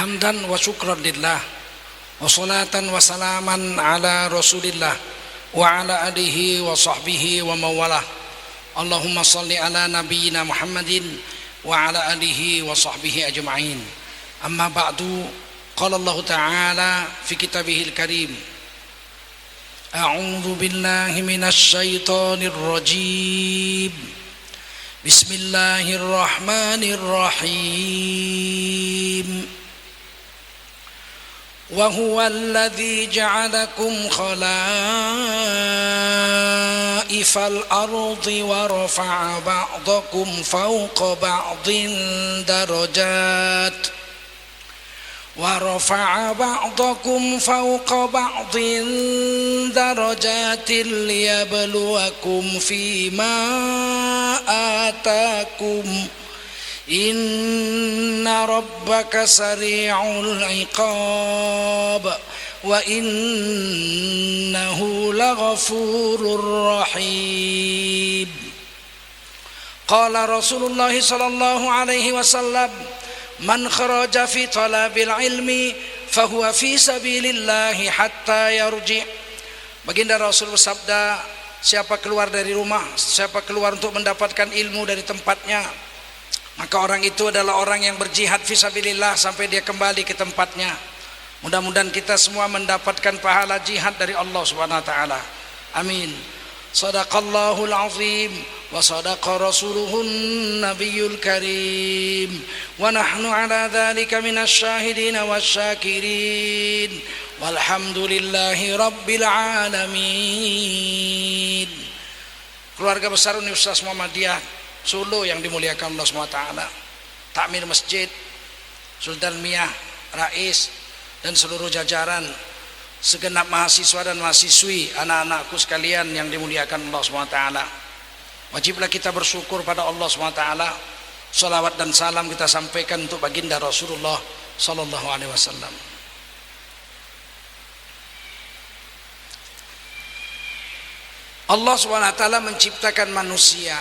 Hamdan wa syukran lillah wa salatan wa salaman ala rasulillah wa ala alihi wa sahbihi wa mawalah. Allahumma salli ala nabiyyina Muhammadin wa ala alihi wa sahbihi ajma'in. Amma ba'du, qala Allah ta'ala fi kitabihil karim, a'udzu billahi minasy syaithanir rajim. Bismillahirrahmanirrahim. Wa huwa alladzi ja'alakum khalaifal ardi wa rafa'a ba'dakum fawqa ba'din darajat liyabluwakum fima atakum. Inna rabbaka sari'ul iqab wa innahu laghafurur rahim. Qala Rasulullah sallallahu alaihi wasallam, man kharaja fi talabil ilmi fahuwa fi sabilillahi hatta yarji'. Baginda Rasul bersabda, siapa keluar dari rumah, siapa keluar untuk mendapatkan ilmu dari tempatnya, maka orang itu adalah orang yang berjihad fisabilillah sampai dia kembali ke tempatnya. Mudah-mudahan kita semua mendapatkan pahala jihad dari Allah Subhanahu wa taala. Amin. Shadaqallahul azim wa sadaqa rasuluhun nabiyul karim wa nahnu ala dzalika minasy syahidin wasyakirin walhamdulillahi rabbil alamin. Keluarga besar Universitas Muhammadiyah Solo yang dimuliakan Allah SWT, takmir masjid, Sultan Miah, Rais, dan seluruh jajaran, segenap mahasiswa dan mahasiswi, anak-anakku sekalian yang dimuliakan Allah SWT. Wajiblah kita bersyukur pada Allah SWT. Salawat dan salam kita sampaikan untuk baginda Rasulullah Sallallahu Alaihi Wasallam. Allah SWT menciptakan manusia,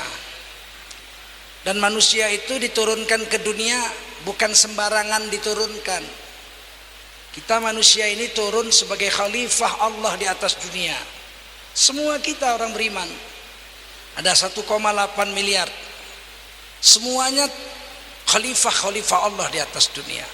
dan manusia itu diturunkan ke dunia bukan sembarangan diturunkan. Kita manusia ini turun sebagai khalifah Allah di atas dunia. Semua kita orang beriman, ada 1,8 miliar, semuanya khalifah Allah di atas dunia.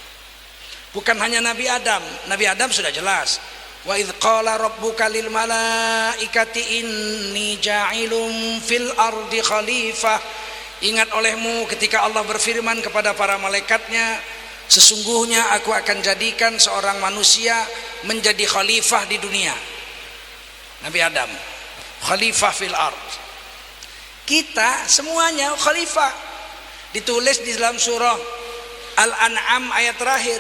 Bukan hanya Nabi Adam. Nabi Adam sudah jelas, wa idz qala rabbuka lil malaikati inni ja'ilun fil ardi khalifah. Ingat olehmu ketika Allah berfirman kepada para malaikatnya, sesungguhnya aku akan jadikan seorang manusia menjadi khalifah di dunia. Nabi Adam khalifah fil ard. Kita semuanya khalifah. Ditulis di dalam surah Al-An'am ayat terakhir,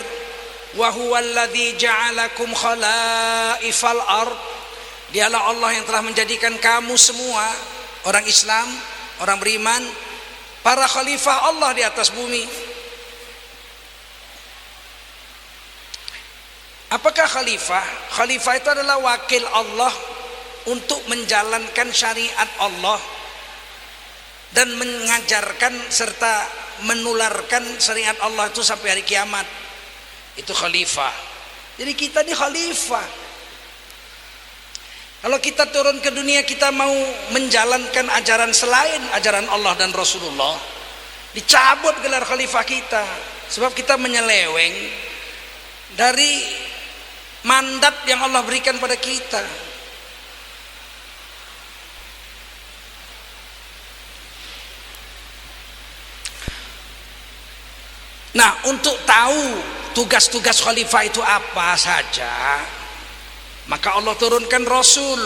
wa huwallazi ja'alakum khalaifal ard. Dialah Allah yang telah menjadikan kamu semua orang Islam, orang beriman, para khalifah Allah di atas bumi. Apakah khalifah? Khalifah itu adalah wakil Allah untuk menjalankan syariat Allah dan mengajarkan serta menularkan syariat Allah itu sampai hari kiamat. Itu khalifah. Jadi kita ini khalifah. Kalau kita turun ke dunia, kita mau menjalankan ajaran selain ajaran Allah dan Rasulullah, dicabut gelar khalifah kita, sebab kita menyeleweng dari mandat yang Allah berikan pada kita. Nah, untuk tahu tugas-tugas khalifah itu apa saja, maka Allah turunkan Rasul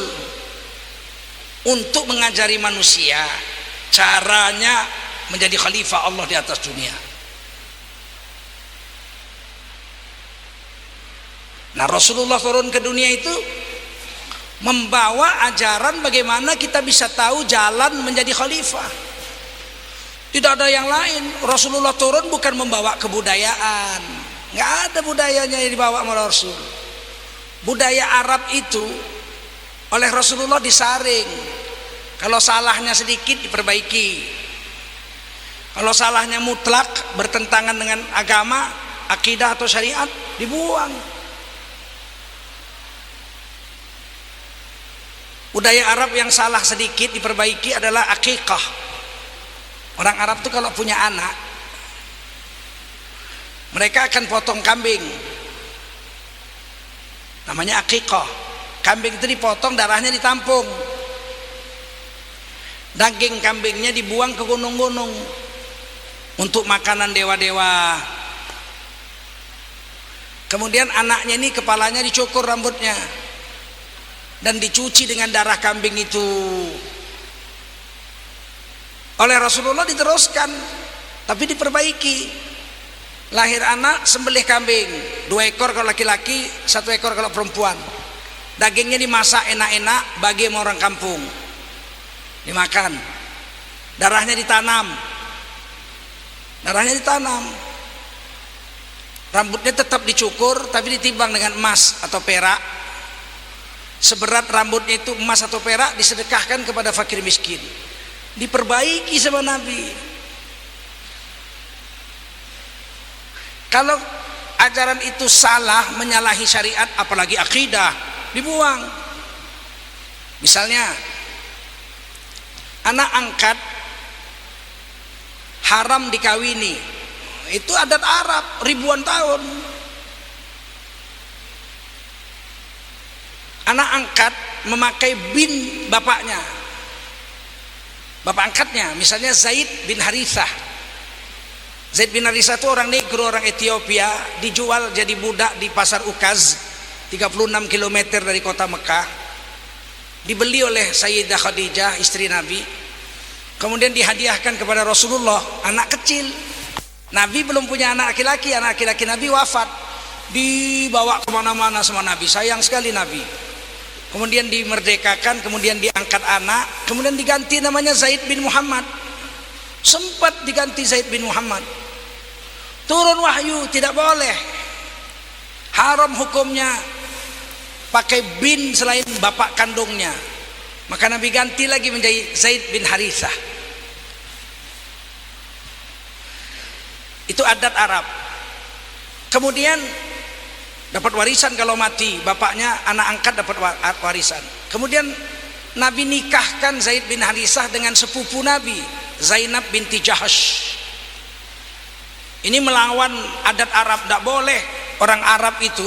untuk mengajari manusia caranya menjadi khalifah Allah di atas dunia. Nah, Rasulullah turun ke dunia itu membawa ajaran bagaimana kita bisa tahu jalan menjadi khalifah. Tidak ada yang lain. Rasulullah turun bukan membawa kebudayaan. Nggak ada budayanya yang dibawa oleh Rasul. Budaya Arab itu oleh Rasulullah disaring. Kalau salahnya sedikit diperbaiki. Kalau salahnya mutlak bertentangan dengan agama, akidah atau syariat, dibuang. Budaya Arab yang salah sedikit diperbaiki adalah akikah. Orang Arab tuh kalau punya anak, mereka akan potong kambing, namanya akikah. Kambing itu dipotong, darahnya ditampung, daging kambingnya dibuang ke gunung-gunung untuk makanan dewa-dewa. Kemudian anaknya ini kepalanya dicukur rambutnya dan dicuci dengan darah kambing itu. Oleh Rasulullah diteruskan, tapi diperbaiki. Lahir anak, sembelih kambing 2 ekor kalau laki-laki, 1 ekor kalau perempuan. Dagingnya dimasak enak-enak bagi orang kampung, dimakan. Darahnya ditanam, rambutnya tetap dicukur tapi ditimbang dengan emas atau perak. Seberat rambutnya itu emas atau perak, disedekahkan kepada fakir miskin. Diperbaiki sama Nabi. Kalau ajaran itu salah, menyalahi syariat, apalagi akidah, dibuang. Misalnya anak angkat haram dikawini, itu adat Arab ribuan tahun. Anak angkat memakai bin bapaknya, bapak angkatnya, misalnya Zaid bin Harithah. Zaid bin Harithah itu orang negro, orang Ethiopia, dijual jadi budak di pasar Ukaz, 36 km dari kota Mekah. Dibeli oleh Sayyidah Khadijah, istri Nabi. Kemudian dihadiahkan kepada Rasulullah, anak kecil. Nabi belum punya anak laki-laki, anak laki-laki Nabi wafat. Dibawa kemana-mana sama Nabi, sayang sekali Nabi. Kemudian dimerdekakan, kemudian diangkat anak, kemudian diganti namanya Zaid bin Muhammad. Sempat diganti Zaid bin Muhammad. Turun wahyu, tidak boleh, haram hukumnya pakai bin selain bapak kandungnya. Maka Nabi ganti lagi menjadi Zaid bin Harithah. Itu adat Arab. Kemudian dapat warisan kalau mati bapaknya, anak angkat dapat warisan. Kemudian Nabi nikahkan Zaid bin Harithah dengan sepupu Nabi, Zainab binti Jahash. Ini melawan adat Arab, tidak boleh orang Arab itu,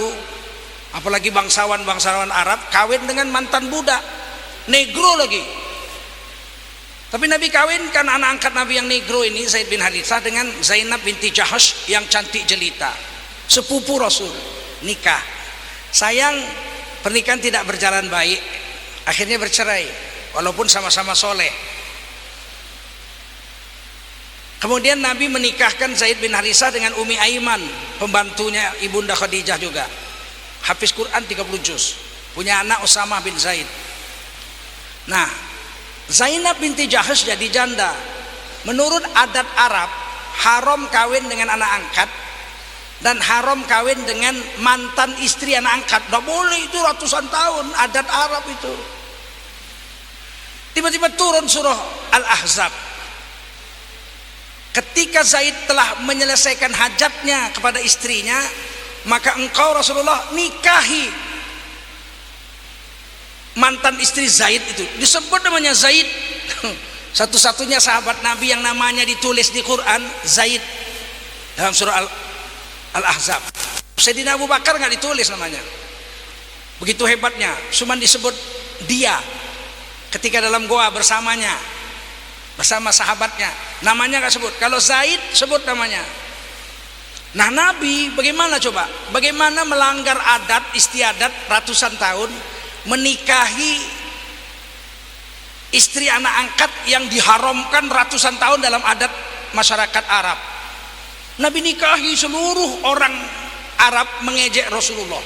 apalagi bangsawan Arab, kawin dengan mantan budak, negro lagi. Tapi Nabi kawinkan anak angkat Nabi yang negro ini, Zaid bin Harithah, dengan Zainab binti Jahash yang cantik jelita, sepupu Rasul. Nikah. Sayang pernikahan tidak berjalan baik, akhirnya bercerai walaupun sama-sama soleh. Kemudian Nabi menikahkan Zaid bin Harithah dengan Umi Aiman, pembantunya Ibunda Khadijah juga, hafiz Quran 30 juz, punya anak Usamah bin Zaid. Nah, Zainab binti Jahash jadi janda. Menurut adat Arab, haram kawin dengan anak angkat dan haram kawin dengan mantan istri anak angkat. Tidak boleh, itu ratusan tahun adat Arab itu. Tiba-tiba turun surah Al-Ahzab. Ketika Zaid telah menyelesaikan hajatnya kepada istrinya, maka engkau Rasulullah nikahi mantan istri Zaid itu. Disebut namanya Zaid. Satu-satunya sahabat Nabi yang namanya ditulis di Quran Zaid dalam surah Al-Ahzab. Sayyidina Abu Bakar nggak ditulis namanya. Begitu hebatnya, cuma disebut dia ketika dalam goa bersamanya, bersama sahabatnya, namanya nggak sebut. Kalau Zaid sebut namanya. Nah, Nabi bagaimana coba? Bagaimana melanggar adat istiadat ratusan tahun, menikahi istri anak angkat yang diharamkan ratusan tahun dalam adat masyarakat Arab. Nabi nikahi seluruh orang Arab, mengejek Rasulullah.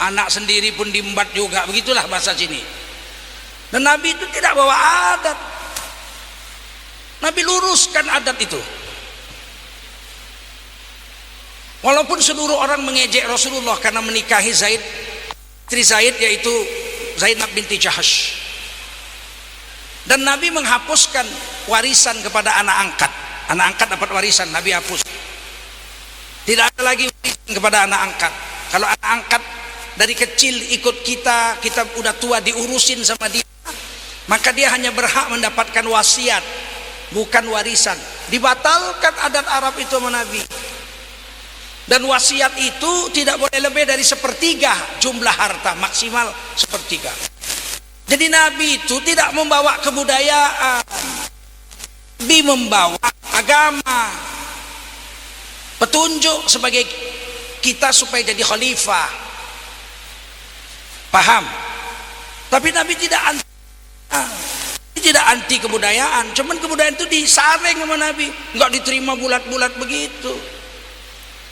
Anak sendiri pun diembat juga, begitulah bahasa sini. Dan Nabi itu tidak bawa adat. Nabi luruskan adat itu. Walaupun seluruh orang mengejek Rasulullah karena menikahi Zaid, istri Zaid yaitu Zainab binti Jahash. Dan Nabi menghapuskan warisan kepada anak angkat. Anak angkat dapat warisan, Nabi hapus. Tidak ada lagi warisan kepada anak angkat. Kalau anak angkat dari kecil ikut kita udah tua diurusin sama dia, maka dia hanya berhak mendapatkan wasiat, bukan warisan. Dibatalkan adat Arab itu sama Nabi. Dan wasiat itu tidak boleh lebih dari sepertiga jumlah harta, maksimal sepertiga. Jadi Nabi itu tidak membawa kebudayaan, Nabi membawa agama, petunjuk sebagai kita supaya jadi khalifah. Paham? Tapi Nabi tidak anti kebudayaan, cuman kebudayaan itu disaring sama Nabi, nggak diterima bulat-bulat begitu.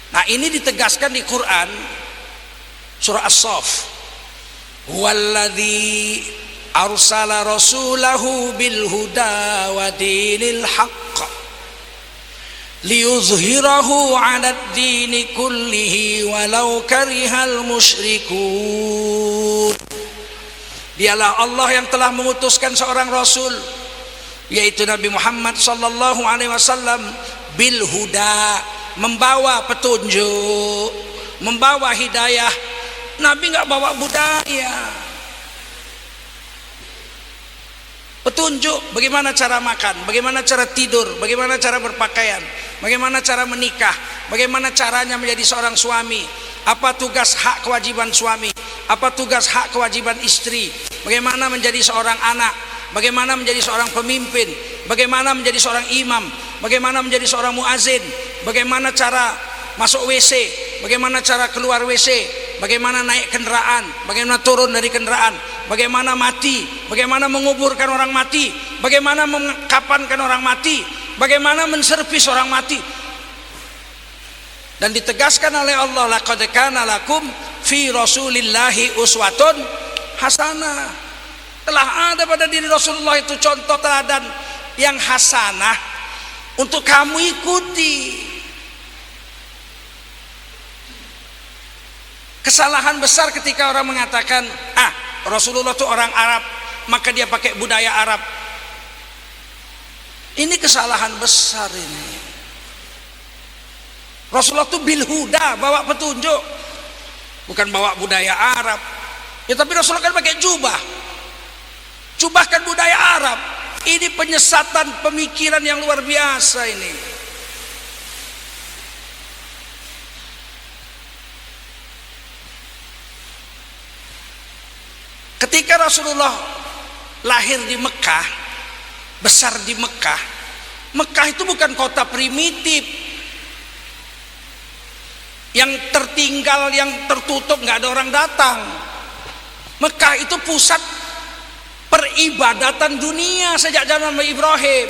Nah, ini ditegaskan di Quran surah As-Saff. Huwallazi arsala rasulahu bil huda wa dinil haqq liyuzhirahu 'alad dini kullihi walau karihal musyrikun. Dialah Allah yang telah mengutuskan seorang rasul, yaitu Nabi Muhammad sallallahu alaihi wasallam, bil huda, membawa petunjuk, membawa hidayah. Nabi enggak bawa budaya. Petunjuk bagaimana cara makan, bagaimana cara tidur, bagaimana cara berpakaian, bagaimana cara menikah, bagaimana caranya menjadi seorang suami, apa tugas hak kewajiban suami, apa tugas hak kewajiban istri, bagaimana menjadi seorang anak, bagaimana menjadi seorang pemimpin, bagaimana menjadi seorang imam, bagaimana menjadi seorang muazin, bagaimana cara masuk WC, bagaimana cara keluar WC, bagaimana naik kendaraan, bagaimana turun dari kendaraan, bagaimana mati, bagaimana menguburkan orang mati, bagaimana mengkapankan orang mati, bagaimana menservis orang mati. Dan ditegaskan oleh Allah, laqad kana lakum fi rasulillahi uswatun hasanah. Telah ada pada diri Rasulullah itu contoh teladan yang hasanah untuk kamu ikuti. Kesalahan besar ketika orang mengatakan, Rasulullah itu orang Arab, maka dia pakai budaya Arab. Ini kesalahan besar ini. Rasulullah itu bil huda, bawa petunjuk, bukan bawa budaya Arab. Ya, tapi Rasulullah kan pakai jubah. Jubah kan budaya Arab. Ini penyesatan pemikiran yang luar biasa ini. Ketika Rasulullah lahir di Mekah, besar di Mekah, Mekah itu bukan kota primitif yang tertinggal, yang tertutup, nggak ada orang datang. Mekah itu pusat peribadatan dunia sejak zaman Nabi Ibrahim.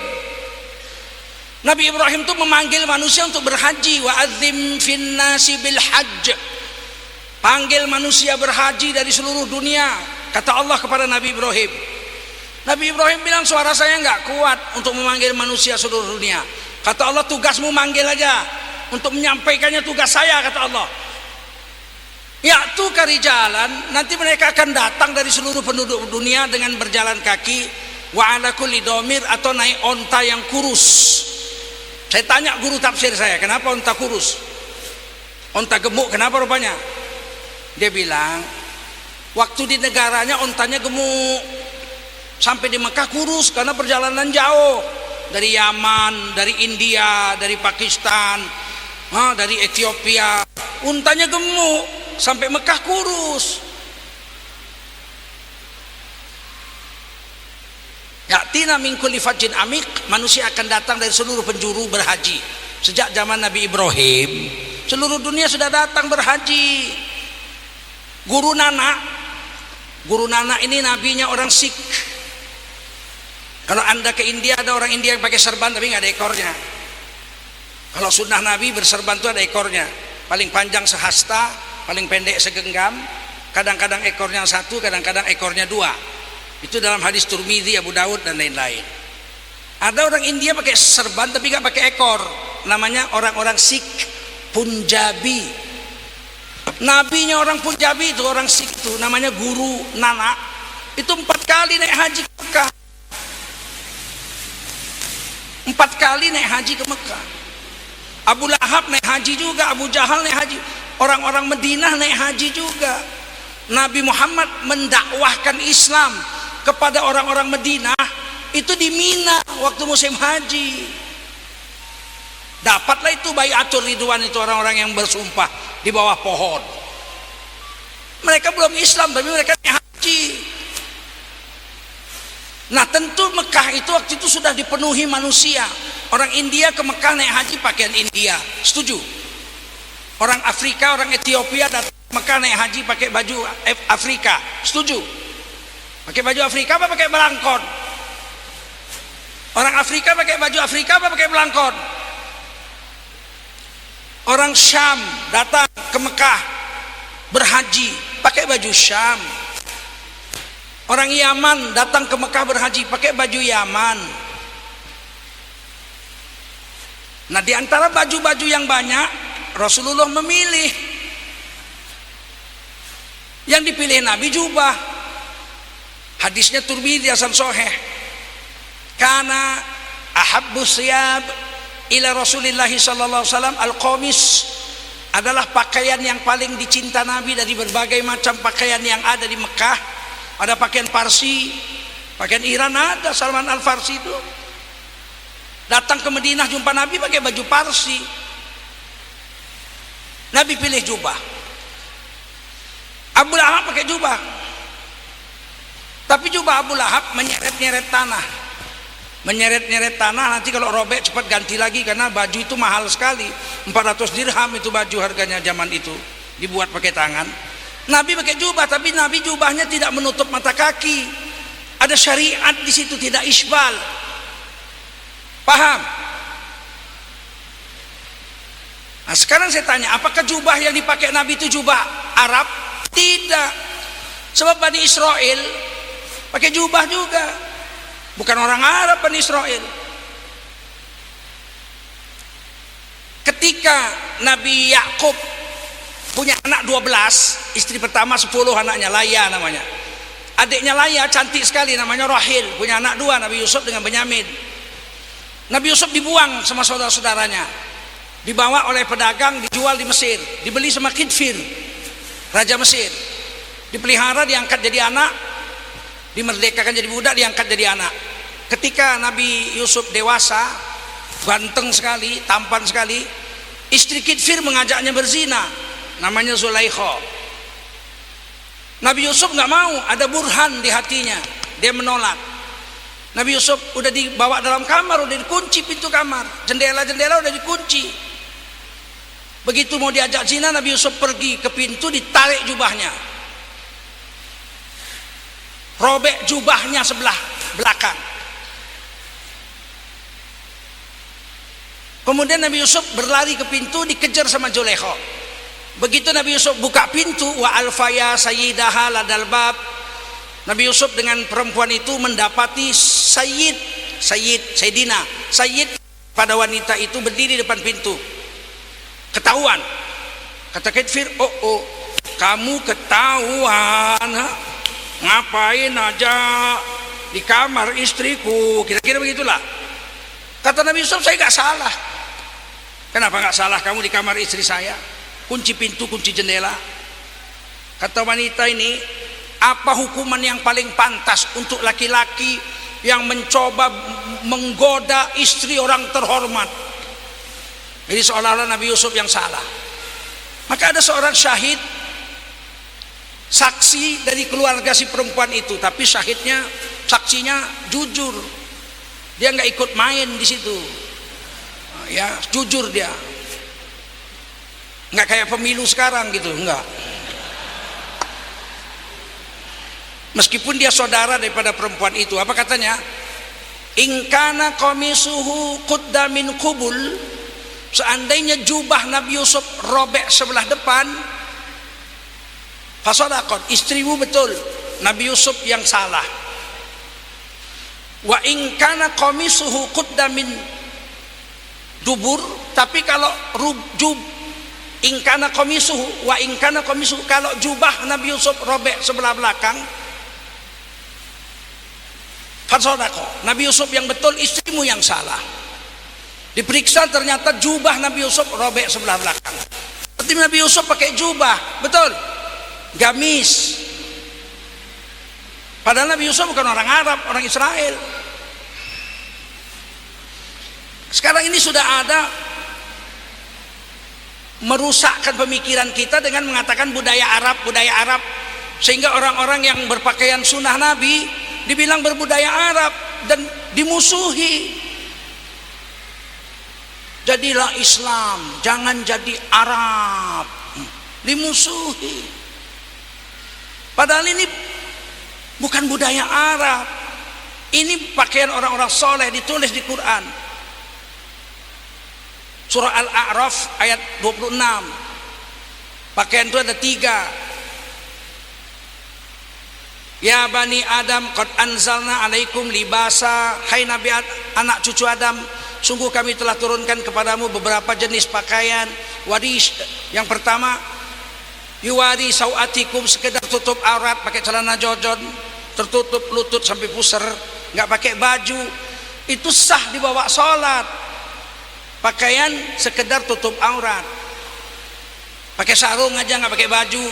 Nabi Ibrahim itu memanggil manusia untuk berhaji, wa adzim fin nasi bil hajj. Panggil manusia berhaji dari seluruh dunia. Kata Allah kepada Nabi Ibrahim. Nabi Ibrahim bilang, suara saya enggak kuat untuk memanggil manusia seluruh dunia. Kata Allah, tugasmu manggil aja. Untuk menyampaikannya tugas saya, kata Allah. Ya'tu karijalan, nanti mereka akan datang dari seluruh penduduk dunia dengan berjalan kaki, wa ala kulli domir, atau naik onta yang kurus. Saya tanya guru tafsir saya, kenapa onta kurus? Onta gemuk, kenapa rupanya? Dia bilang, waktu di negaranya ontanya gemuk, sampai di Mekah kurus karena perjalanan jauh dari Yaman, dari India, dari Pakistan, dari Ethiopia. Untanya gemuk sampai Mekah kurus. Ya'tina min kulli fajjin amik, manusia akan datang dari seluruh penjuru berhaji. Sejak zaman Nabi Ibrahim, seluruh dunia sudah datang berhaji. Guru Nana ini nabinya orang Sikh. Kalau anda ke India, ada orang India yang pakai serban tapi nggak ada ekornya. Kalau sunnah Nabi berserban itu ada ekornya, paling panjang sehasta, paling pendek segenggam, kadang-kadang ekornya satu, kadang-kadang ekornya dua. Itu dalam hadis Turmidzi, Abu Daud dan lain-lain. Ada orang India pakai serban tapi nggak pakai ekor, namanya orang-orang Sikh, Punjabi. Nabinya orang Punjabi itu, orang Sikh itu, namanya Guru Nana. Itu 4 kali naik haji ke Mekah. 4 kali naik haji ke Mekah. Abu Lahab naik haji juga, Abu Jahal naik haji, orang-orang Madinah naik haji juga. Nabi Muhammad mendakwahkan Islam kepada orang-orang Madinah itu di Mina waktu musim haji. Dapatlah itu baiatul ridwan, itu orang-orang yang bersumpah di bawah pohon. Mereka belum Islam tapi mereka naik haji. Nah tentu Mekah itu waktu itu sudah dipenuhi manusia. Orang India ke Mekah naik haji pakaian India, setuju. Orang Afrika, orang Ethiopia datang ke Mekah naik haji pakai baju Afrika, setuju. Pakai baju Afrika apa pakai belangkon? Orang Afrika pakai baju Afrika apa pakai belangkon? Orang Syam datang ke Mekah berhaji pakai baju Syam. Orang Yaman datang ke Mekah berhaji pakai baju Yaman. Nah di antara baju-baju yang banyak Rasulullah memilih. Yang dipilih Nabi jubah. Hadisnya Tirmidzi hasan sahih. Kana ahabbu siyab ila Rasulillah sallallahu alaihi wasallam al-qamis, adalah pakaian yang paling dicinta Nabi dari berbagai macam pakaian yang ada di Mekah. Ada pakaian Parsi, pakaian Iran ada, Salman Al-Farsi itu datang ke Madinah jumpa Nabi pakai baju Parsi. Nabi pilih jubah. Abu Lahab pakai jubah, tapi jubah Abu Lahab menyeret-nyeret tanah. Menyeret-nyeret tanah, nanti kalau robek cepat ganti lagi karena baju itu mahal sekali. 400 dirham itu baju harganya zaman itu, dibuat pakai tangan. Nabi pakai jubah, tapi Nabi jubahnya tidak menutup mata kaki. Ada syariat di situ, tidak isbal. Paham? Nah, sekarang saya tanya, apakah jubah yang dipakai Nabi itu jubah Arab? Tidak. Sebab Bani Israel pakai jubah juga. Bukan orang Arab, Bani Israel. Ketika Nabi Yakub punya anak 12, istri pertama 10 anaknya, Laya namanya. Adiknya Laya cantik sekali, namanya Rahil, punya anak 2, Nabi Yusuf dengan Benyamin. Nabi Yusuf dibuang sama saudara-saudaranya, dibawa oleh pedagang, dijual di Mesir, dibeli sama Kidfir, raja Mesir, dipelihara, diangkat jadi anak, dimerdekakan jadi budak, diangkat jadi anak. Ketika Nabi Yusuf dewasa, ganteng sekali, tampan sekali, istri Kidfir mengajaknya berzina, namanya Zulaikha. Nabi Yusuf nggak mau, ada burhan di hatinya, dia menolak. Nabi Yusuf udah dibawa dalam kamar, udah dikunci pintu kamar, jendela-jendela udah dikunci. Begitu mau diajak zina, Nabi Yusuf pergi ke pintu, ditarik jubahnya, robek jubahnya sebelah belakang. Kemudian Nabi Yusuf berlari ke pintu, dikejar sama Zulaikha. Begitu Nabi Yusuf buka pintu, wa alfaya sayyidaha ladal bab, Nabi Yusuf dengan perempuan itu mendapati Sayyidina pada wanita itu berdiri depan pintu. Ketahuan. Kata Kidfir, oh kamu ketahuan, ha? Ngapain aja di kamar istriku, kira-kira begitulah. Kata Nabi Yusuf, saya gak salah. Kenapa gak salah kamu di kamar istri saya? Kunci pintu, kunci jendela. Kata wanita ini, apa hukuman yang paling pantas untuk laki-laki yang mencoba menggoda istri orang terhormat? Jadi seolah-olah Nabi Yusuf yang salah. Maka ada seorang syahid, saksi dari keluarga si perempuan itu, tapi saksinya jujur. Dia nggak ikut main di situ, ya jujur dia. Nggak kayak pemilu sekarang gitu, enggak. Meskipun dia saudara daripada perempuan itu, apa katanya? Ingkana qamisuhu qudda min qubul, seandainya jubah Nabi Yusuf robek sebelah depan, fasadaqat, istrimu betul, Nabi Yusuf yang salah. Wa ingkana qamisuhu qudda min dubur, tapi kalau ingkana qamisuhu wa ingkana qamisuhu, kalau jubah Nabi Yusuf robek sebelah belakang, fasadaqat, Nabi Yusuf yang betul, istrimu yang salah. Diperiksa ternyata jubah Nabi Yusuf robek sebelah belakang. Berarti Nabi Yusuf pakai jubah, betul? Gamis. Padahal Nabi Yusuf bukan orang Arab, orang Israel. Sekarang ini sudah ada merusakkan pemikiran kita dengan mengatakan budaya Arab, sehingga orang-orang yang berpakaian sunnah Nabi dibilang berbudaya Arab dan dimusuhi. Jadilah Islam, jangan jadi Arab, dimusuhi. Padahal ini bukan budaya Arab, ini pakaian orang-orang soleh, ditulis di Quran. Surah Al-A'raf ayat 26. Pakaian itu ada 3. Ya Bani Adam, qad anzalna alaikum libasa. Hai Nabi anak cucu Adam, sungguh kami telah turunkan kepadamu beberapa jenis pakaian. Waris, yang pertama, yuwari sawatikum, sekedar tutup aurat, pakai celana jojon, tertutup lutut sampai pusar, nggak pakai baju. Itu sah dibawa sholat. Pakaian sekedar tutup aurat, pakai sarung aja, nggak pakai baju,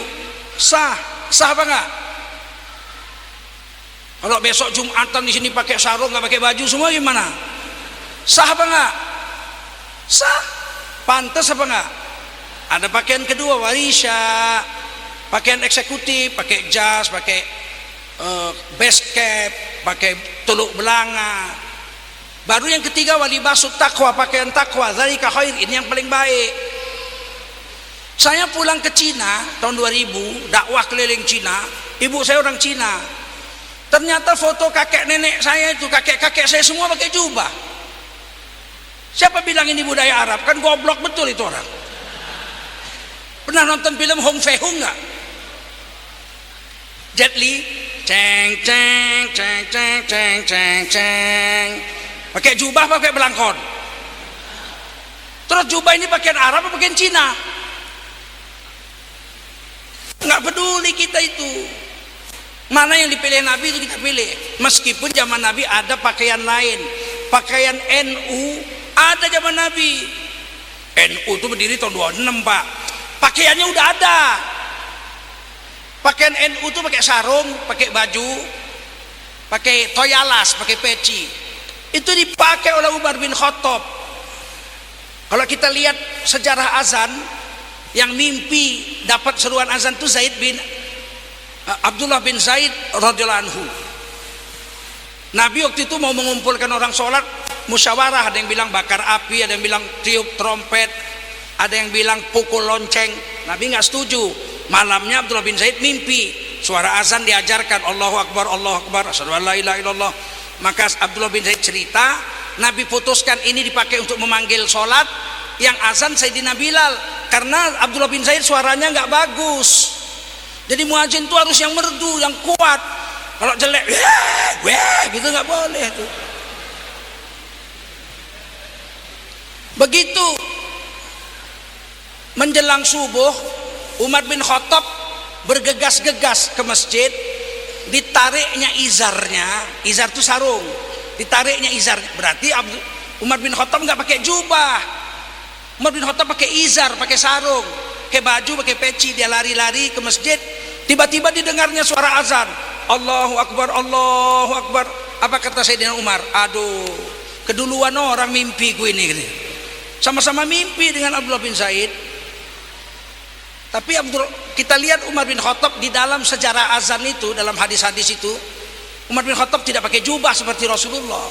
sah apa nggak? Kalau besok Jumatan di sini pakai sarung nggak pakai baju semua gimana? Sah apa nggak? Sah, pantas apa nggak? Ada pakaian kedua, warisya, pakaian eksekutif, pakai jas, pakai base cap, pakai tuluk belanga. Baru yang ketiga, walibasut takwa, pakaian takwa, dzalika khair, ini yang paling baik. Saya pulang ke Cina tahun 2000, dakwah keliling Cina. Ibu saya orang Cina. Ternyata foto kakek nenek saya itu, kakek-kakek saya semua pakai jubah. Siapa bilang ini budaya Arab? Kan goblok betul itu orang. Pernah nonton film Hong Fei-hung nggak? Jet Li, ceng ceng ceng ceng ceng ceng ceng. Pakai jubah, pakai belangkon. Terus jubah ini pakaian Arab atau pakaian Cina? Nggak peduli kita itu. Mana yang dipilih Nabi itu kita pilih. Meskipun zaman Nabi ada pakaian lain. Pakaian NU ada zaman Nabi. NU itu berdiri tahun 26, Pak. Pakaiannya udah ada. Pakaian NU itu pakai sarung, pakai baju, pakai toyalas, pakai peci. Itu dipakai oleh Umar bin Khattab. Kalau kita lihat sejarah azan, yang mimpi dapat seruan azan itu Abdullah bin Zaid radhiyallahu anhu. Nabi waktu itu mau mengumpulkan orang sholat, musyawarah, ada yang bilang bakar api, ada yang bilang tiup trompet, ada yang bilang pukul lonceng. Nabi nggak setuju. Malamnya Abdullah bin Zaid mimpi, suara azan diajarkan, Allahu Akbar, Allahu Akbar, asyhadu an la ilaha illallah. Maka Abdullah bin Zaid cerita, Nabi putuskan ini dipakai untuk memanggil sholat, yang azan Sayyidina Bilal, karena Abdullah bin Zaid suaranya nggak bagus. Jadi muadzin itu harus yang merdu, yang kuat. Kalau jelek, gitu nggak boleh tuh. Begitu menjelang subuh, Umar bin Khattab bergegas-gegas ke masjid. Ditariknya izarnya, izar itu sarung, ditariknya izar, berarti Umar bin Khattab nggak pakai jubah. Umar bin Khattab pakai izar, pakai sarung, pakai baju, pakai peci. Dia lari-lari ke masjid, tiba-tiba didengarnya suara azan, Allahu Akbar, Allahu Akbar. Apa kata Sayyidina Umar? Aduh, keduluan orang mimpiku ini. Sama-sama mimpi dengan Abdullah bin Zaid. Tapi kita lihat Umar bin Khattab di dalam sejarah azan itu, dalam hadis-hadis itu, Umar bin Khattab tidak pakai jubah seperti Rasulullah.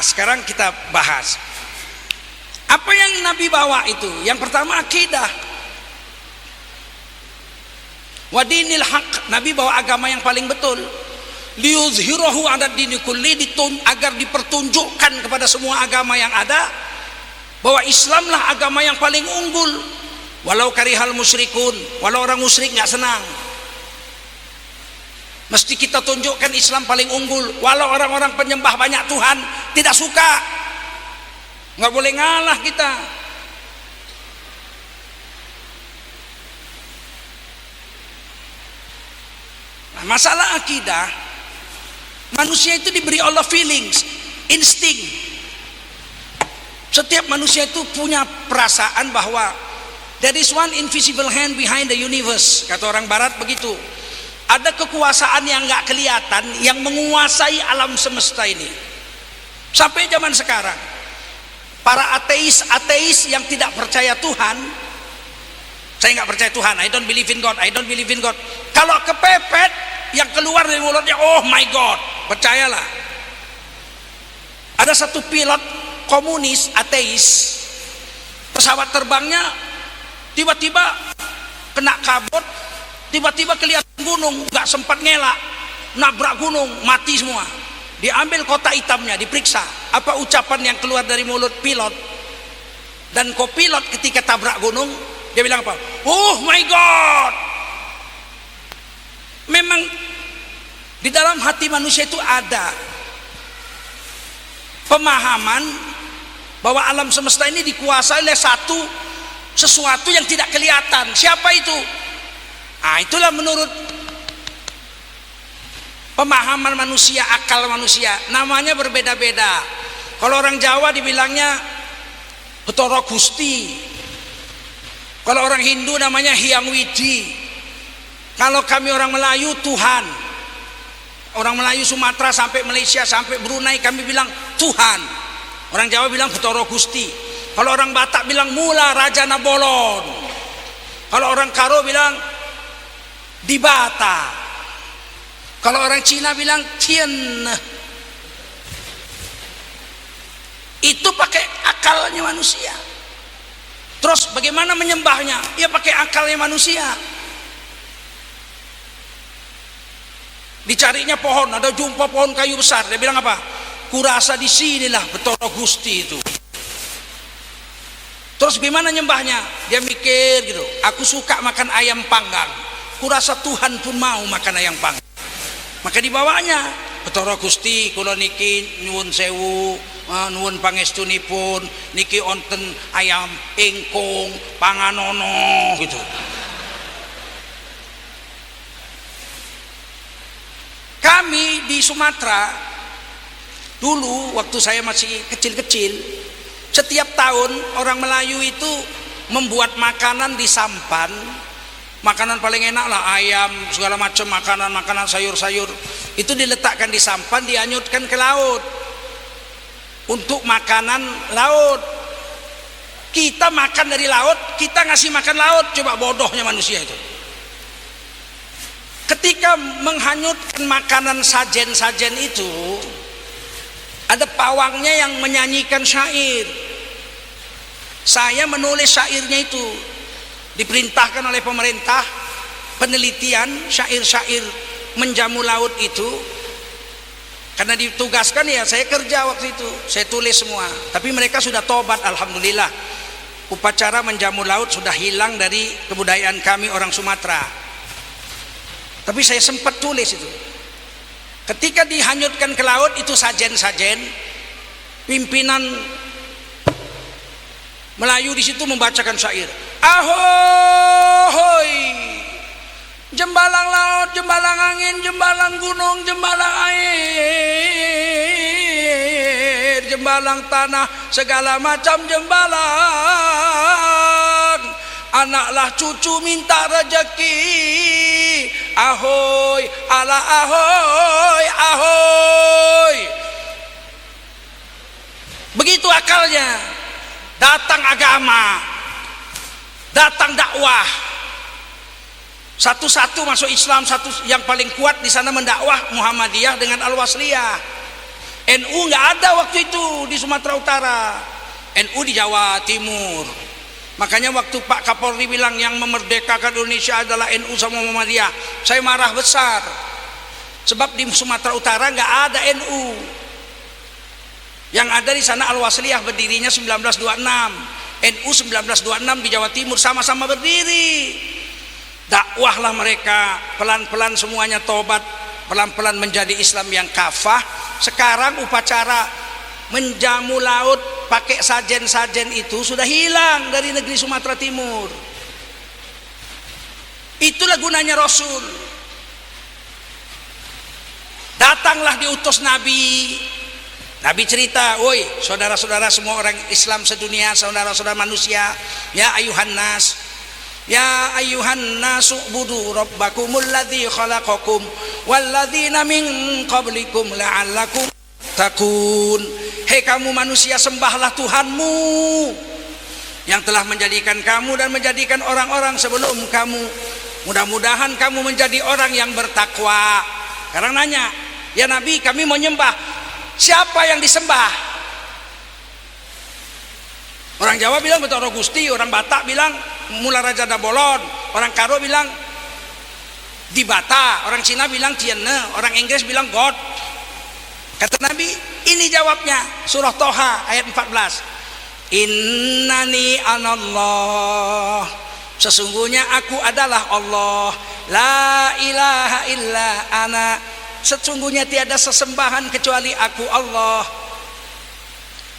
Sekarang kita bahas apa yang Nabi bawa itu. Yang pertama akidah, wadinil haq. Nabi bawa agama yang paling betul. Liyuzhirahu ala dini kulli, agar dipertunjukkan kepada semua agama yang ada bahwa Islamlah agama yang paling unggul. Walau karihal musyrikun, walau orang musyrik nggak senang, mesti kita tunjukkan Islam paling unggul. Walau orang-orang penyembah banyak Tuhan tidak suka, nggak boleh ngalah kita. Nah, masalah akidah, manusia itu diberi Allah feelings, insting. Setiap manusia itu punya perasaan bahwa there is one invisible hand behind the universe, kata orang barat begitu. Ada kekuasaan yang nggak kelihatan yang menguasai alam semesta ini. Sampai zaman sekarang, para ateis yang tidak percaya Tuhan, saya nggak percaya Tuhan, I don't believe in God, I don't believe in God. Kalau kepepet, yang keluar dari mulutnya, oh my God, percayalah. Ada satu pilot komunis ateis, pesawat terbangnya tiba-tiba kena kabut, tiba-tiba kelihatan gunung, nggak sempat ngelak, nabrak gunung, mati semua. Diambil kotak hitamnya, diperiksa apa ucapan yang keluar dari mulut pilot, dan kopilot ketika tabrak gunung dia bilang apa? Oh my God. Memang di dalam hati manusia itu ada pemahaman bahwa alam semesta ini dikuasai oleh sesuatu yang tidak kelihatan. Siapa itu? Itulah menurut pemahaman manusia, akal manusia. Namanya berbeda-beda. Kalau orang Jawa dibilangnya Betara Gusti. Kalau orang Hindu namanya Hyang Widi. Kalau kami orang Melayu Tuhan. Orang Melayu Sumatera sampai Malaysia sampai Brunei kami bilang Tuhan. Orang Jawa bilang Betara Gusti. Kalau orang Batak bilang Mula Raja Nabolon. Kalau orang Karo bilang Dibata. Kalau orang Cina bilang Tien. Itu pakai akalnya manusia. Terus bagaimana menyembahnya? Ya pakai akalnya manusia. Dicarinya pohon, ada jumpa pohon kayu besar. Dia bilang apa? Kurasa di sinilah Betara Gusti itu. Terus gimana nyembahnya? Dia mikir gitu. Aku suka makan ayam panggang. Kurasa Tuhan pun mau makan ayam panggang. Maka dibawanya Betara Gusti kula niki nyuwun sewu, nuwun pangestunipun niki onten ayam ingkung panganono gitu. Kami di Sumatera dulu waktu saya masih kecil-kecil, setiap tahun orang Melayu itu membuat makanan di sampan. Makanan paling enak lah ayam, segala macam makanan sayur-sayur itu diletakkan di sampan, dianyutkan ke laut untuk makanan laut. Kita makan dari laut, kita ngasih makan laut. Coba bodohnya manusia itu. Ketika menghanyutkan makanan sajen-sajen itu, ada pawangnya yang menyanyikan syair. Saya menulis syairnya itu. Diperintahkan oleh pemerintah penelitian syair-syair menjamu laut itu. Karena ditugaskan ya saya kerja waktu itu, saya tulis semua. Tapi mereka sudah tobat alhamdulillah. Upacara menjamu laut sudah hilang dari kebudayaan kami orang Sumatera. Tapi saya sempat tulis itu. Ketika dihanyutkan ke laut itu sajen-sajen, pimpinan Melayu di situ membacakan syair. Ahoy, jembalang laut, jembalang angin, jembalang gunung, jembalang air, jembalang tanah, segala macam jembalang. Anaklah cucu minta rezeki. Ahoy, ala ahoy, ahoy. Begitu akalnya. Datang agama, datang dakwah, satu-satu masuk Islam. Satu yang paling kuat di sana mendakwah Muhammadiyah dengan Al-Wasliyah. NU nggak ada waktu itu di Sumatera Utara, NU di Jawa Timur. Makanya waktu Pak Kapolri bilang yang memerdekakan Indonesia adalah NU sama Muhammadiyah, saya marah besar. Sebab di Sumatera Utara nggak ada NU. Yang ada di sana Al-Wasliyah berdirinya 1926, NU 1926 di Jawa Timur sama-sama berdiri. Dakwahlah mereka, pelan-pelan semuanya tobat, pelan-pelan menjadi Islam yang kafah. Sekarang upacara menjamu laut pakai sajen-sajen itu sudah hilang dari negeri Sumatera Timur. Itulah gunanya Rasul. Datanglah diutus Nabi Nabi cerita, woi saudara-saudara semua orang Islam sedunia, saudara-saudara manusia, ya ayuhan nas ubudu rabbakumul ladzi khalaqakum walladzina min qablikum la'allakum takun. Hei kamu manusia, sembahlah Tuhanmu yang telah menjadikan kamu dan menjadikan orang-orang sebelum kamu. Mudah-mudahan kamu menjadi orang yang bertakwa. Sekarang nanya, ya Nabi, kami mau nyembah, siapa yang disembah? Orang Jawa bilang Betoro Gusti, orang Batak bilang Mula Raja Dabolon, orang Karo bilang di Bata, orang Cina bilang Tiene, orang Inggris bilang God. Kata Nabi, ini jawabnya, surah Toha ayat 14. Innani anallah, sesungguhnya aku adalah Allah, la ilaha illa ana, sesungguhnya tiada sesembahan kecuali aku Allah.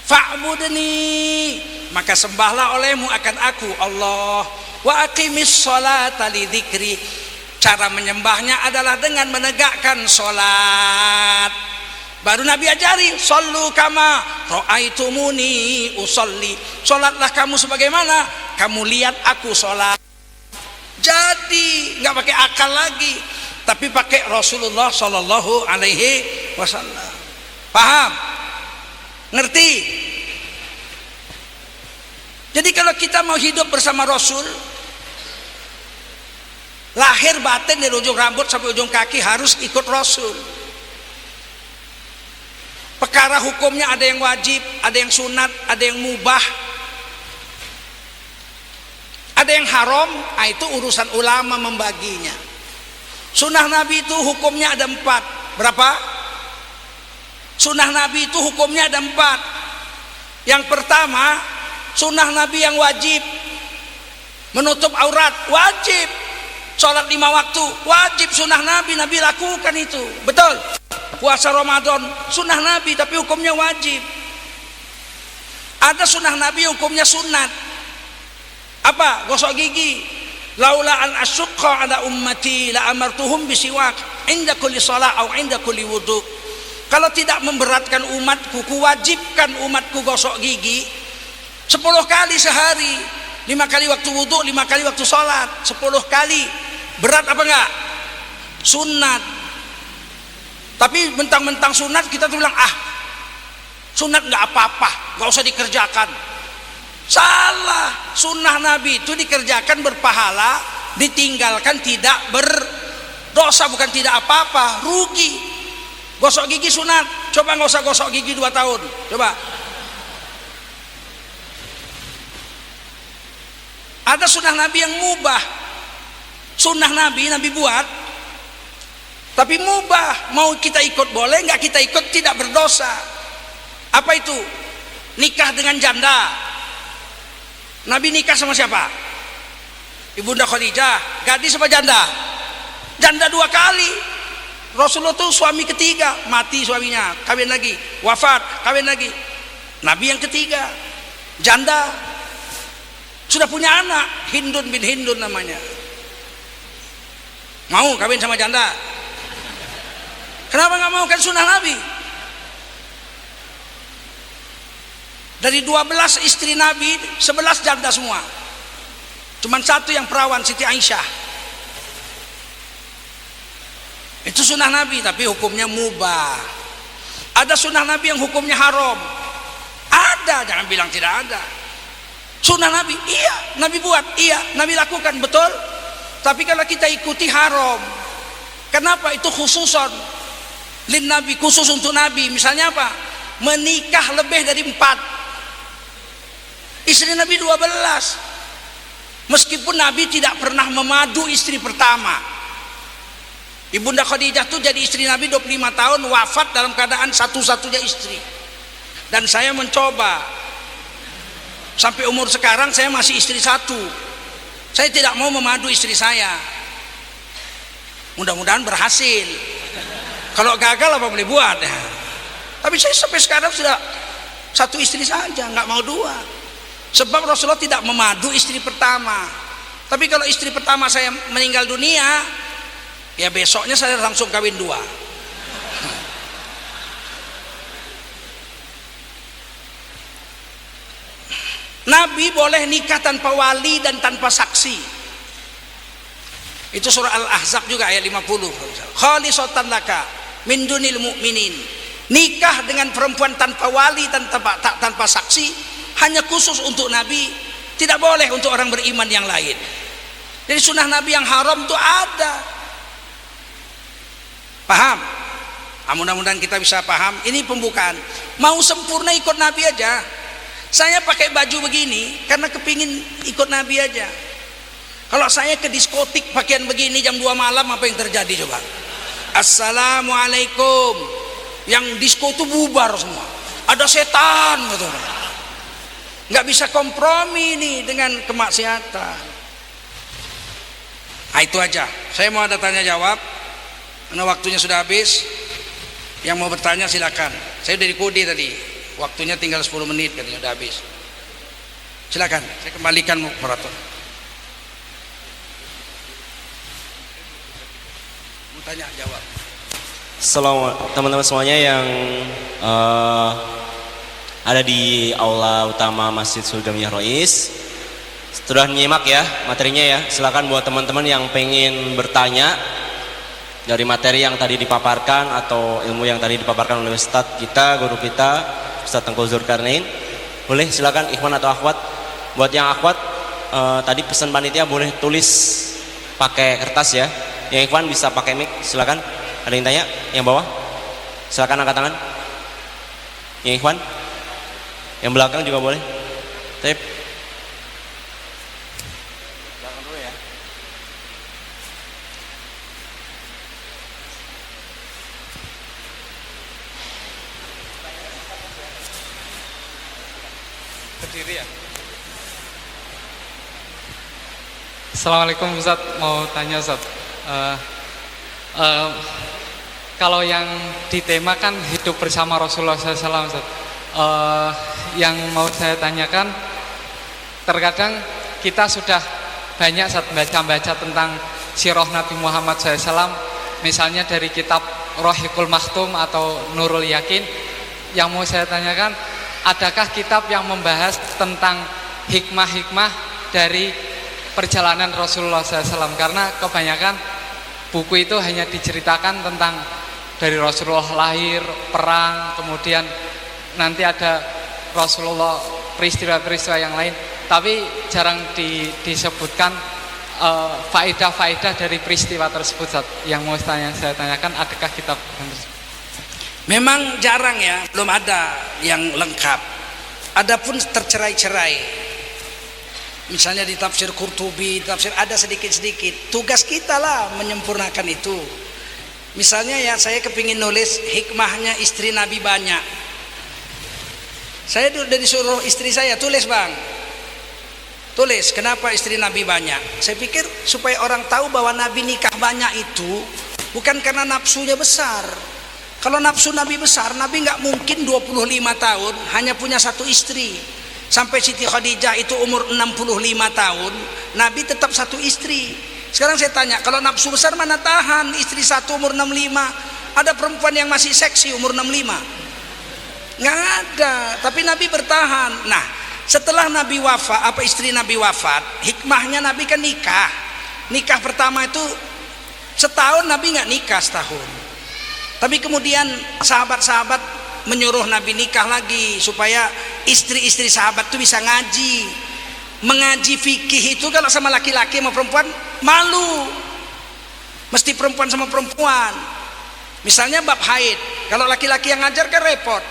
Fa'budni, maka sembahlah olehmu akan aku Allah. Wa aqimis sholata li dzikri, cara menyembahnya adalah dengan menegakkan sholat. Baru Nabi ajari, sallu kama ra'aitumuni usolli, sholatlah kamu sebagaimana kamu lihat aku sholat. Jadi nggak pakai akal lagi, tapi pakai Rasulullah Shallallahu Alaihi Wasallam. Paham? Ngerti? Jadi kalau kita mau hidup bersama Rasul, lahir batin dari ujung rambut sampai ujung kaki harus ikut Rasul. Perkara hukumnya ada yang wajib, ada yang sunat, ada yang mubah, ada yang haram. Itu urusan ulama membaginya. Sunnah Nabi itu hukumnya ada 4. Berapa? Sunnah Nabi itu hukumnya ada 4. Yang pertama, sunnah Nabi yang wajib, menutup aurat wajib. Sholat 5 waktu wajib, sunnah Nabi, Nabi lakukan itu. Betul. Puasa Ramadan sunnah Nabi tapi hukumnya wajib. Ada sunnah Nabi hukumnya sunat. Apa? Gosok gigi. Laula an asyqa ala ummati la amartuhum bisiwak inda kulli shalah atau inda kulli wudu. Kalau tidak memberatkan umatku, kuwajibkan umatku gosok gigi 10 kali sehari, 5 kali waktu wudu, 5 kali waktu sholat, 10 kali. Berat apa enggak? Sunat. Tapi mentang-mentang sunat kita tuh bilang, sunat nggak apa-apa, nggak usah dikerjakan. Salah. Sunnah Nabi itu dikerjakan berpahala, ditinggalkan tidak berdosa, bukan tidak apa-apa, rugi. Gosok gigi sunat, coba nggak usah gosok gigi 2 tahun, coba. Ada sunnah Nabi yang mubah. Sunnah Nabi buat, tapi mubah, mau kita ikut boleh, nggak kita ikut tidak berdosa. Apa itu? Nikah dengan janda. Nabi nikah sama siapa? Ibunda Khadijah. Gadis apa janda? Janda 2 kali. Rasulullah itu suami ketiga, mati suaminya, kawin lagi, wafat, kawin lagi. Nabi yang ketiga, janda, sudah punya anak, Hindun bin Hindun namanya. Mau kawin sama janda? Kenapa nggak mau? Kan sunnah Nabi. Dari 12 istri Nabi, 11 janda semua. Cuman 1 yang perawan, Siti Aisyah. Itu sunnah Nabi, tapi hukumnya mubah. Ada sunnah Nabi yang hukumnya haram. Ada, jangan bilang tidak ada. Sunnah Nabi, iya, Nabi buat, iya, Nabi lakukan, betul. Tapi kalau kita ikuti haram. Kenapa? Itu khususon lin Nabi, khusus untuk Nabi. Misalnya apa? Menikah lebih dari 4. Istri Nabi 12. Meskipun Nabi tidak pernah memadu istri pertama. Ibunda Khadijah itu jadi istri Nabi 25 tahun, wafat dalam keadaan satu-satunya istri. Dan saya mencoba sampai umur sekarang saya masih istri 1. Saya tidak mau memadu istri saya. Mudah-mudahan berhasil. Kalau gagal apa boleh buat? Tapi saya sampai sekarang sudah 1 istri saja, nggak mau 2. Sebab Rasulullah tidak memadu istri pertama. Tapi kalau istri pertama saya meninggal dunia, ya besoknya saya langsung kawin 2. Nabi boleh nikah tanpa wali dan tanpa saksi. Itu surah Al-Ahzab juga ayat 50. Khalisatan laka min dunil mu'minin. Nikah dengan perempuan tanpa wali dan tanpa saksi hanya khusus untuk Nabi, tidak boleh untuk orang beriman yang lain. Jadi sunnah Nabi yang haram itu ada. Paham? Mudah-mudahan kita bisa paham. Ini pembukaan. Mau sempurna ikut Nabi aja. Saya pakai baju begini karena kepingin ikut Nabi aja. Kalau saya ke diskotik pakaian begini jam 2 malam, apa yang terjadi coba? Assalamualaikum. Yang disko itu bubar semua. Ada setan gitu. Nggak bisa kompromi nih dengan kemaksiatan. Nah, itu aja. Saya mau ada tanya jawab. Karena waktunya sudah habis. Yang mau bertanya silakan. Saya udah dikode tadi. Waktunya tinggal 10 menit katanya udah habis. Silakan, saya kembalikan moderator. Mau tanya jawab. Assalamualaikum teman-teman semuanya yang ada di aula utama Masjid Suldamiah Rois. Sudah nyimak ya materinya ya. Silakan buat teman-teman yang pengen bertanya dari materi yang tadi dipaparkan atau ilmu yang tadi dipaparkan oleh Ustadz kita, guru kita, Ustadz Tengku Zulkarnain. Boleh silakan ikhwan atau akhwat. Buat yang akhwat tadi pesan panitia boleh tulis pakai kertas ya. Yang ikhwan bisa pakai mic, silakan. Ada yang tanya? Yang bawah? Silakan angkat tangan. Yang ikhwan? Yang belakang juga boleh. Tip. Belakang dulu ya. Berdiri ya. Assalamualaikum Ustaz, mau tanya Ustaz. Kalau yang ditemakan hidup bersama Rasulullah SAW, Ustaz, yang mau saya tanyakan, terkadang kita sudah banyak Ustaz baca-baca tentang sirah Nabi Muhammad SAW, misalnya dari kitab Rohiqul Maktum atau Nurul Yakin. Yang mau saya tanyakan, adakah kitab yang membahas tentang hikmah-hikmah dari perjalanan Rasulullah SAW? Karena kebanyakan buku itu hanya diceritakan tentang dari Rasulullah lahir, perang, kemudian nanti ada Rasulullah peristiwa-peristiwa yang lain, tapi jarang disebutkan faedah-faedah dari peristiwa tersebut. Yang mau saya tanyakan, adakah kitab tersebut? Memang jarang ya, belum ada yang lengkap. Adapun tercerai-cerai. Misalnya di tafsir Qurtubi, tafsir ada sedikit-sedikit. Tugas kita lah menyempurnakan itu. Misalnya ya, saya kepingin nulis hikmahnya istri Nabi banyak. Saya udah disuruh istri saya, tulis bang. Tulis, kenapa istri Nabi banyak. Saya pikir supaya orang tahu bahwa Nabi nikah banyak itu bukan karena nafsunya besar. Kalau nafsu Nabi besar, Nabi nggak mungkin 25 tahun hanya punya satu istri. Sampai Siti Khadijah itu umur 65 tahun, Nabi tetap satu istri. Sekarang saya tanya, kalau nafsu besar mana tahan istri satu umur 65? Ada perempuan yang masih seksi umur 65? Nggak ada, tapi Nabi bertahan. Nah, setelah Nabi wafat, istri Nabi wafat, hikmahnya Nabi kan nikah. Nikah pertama itu setahun, Nabi nggak nikah setahun. Tapi kemudian sahabat-sahabat menyuruh Nabi nikah lagi supaya istri-istri sahabat itu bisa ngaji. Mengaji fikih itu kalau sama laki-laki sama perempuan malu, mesti perempuan sama perempuan. Misalnya bab haid, kalau laki-laki yang ngajar kan repot.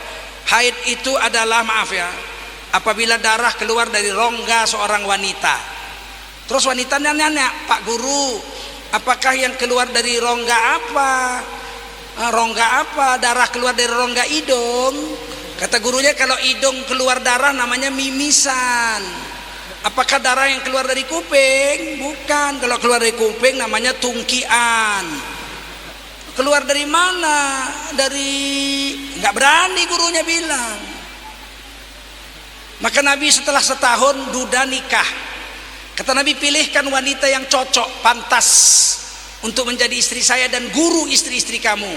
Haid itu adalah, maaf ya, apabila darah keluar dari rongga seorang wanita. Terus wanita nanya, Pak Guru, apakah yang keluar dari rongga apa? Rongga apa? Darah keluar dari rongga hidung. Kata gurunya, kalau hidung keluar darah namanya mimisan. Apakah darah yang keluar dari kuping? Bukan. Kalau keluar dari kuping namanya tungkian. Keluar dari mana? Dari, nggak berani gurunya bilang. Maka Nabi setelah setahun duda nikah. Kata Nabi, pilihkan wanita yang cocok, pantas untuk menjadi istri saya dan guru istri-istri kamu.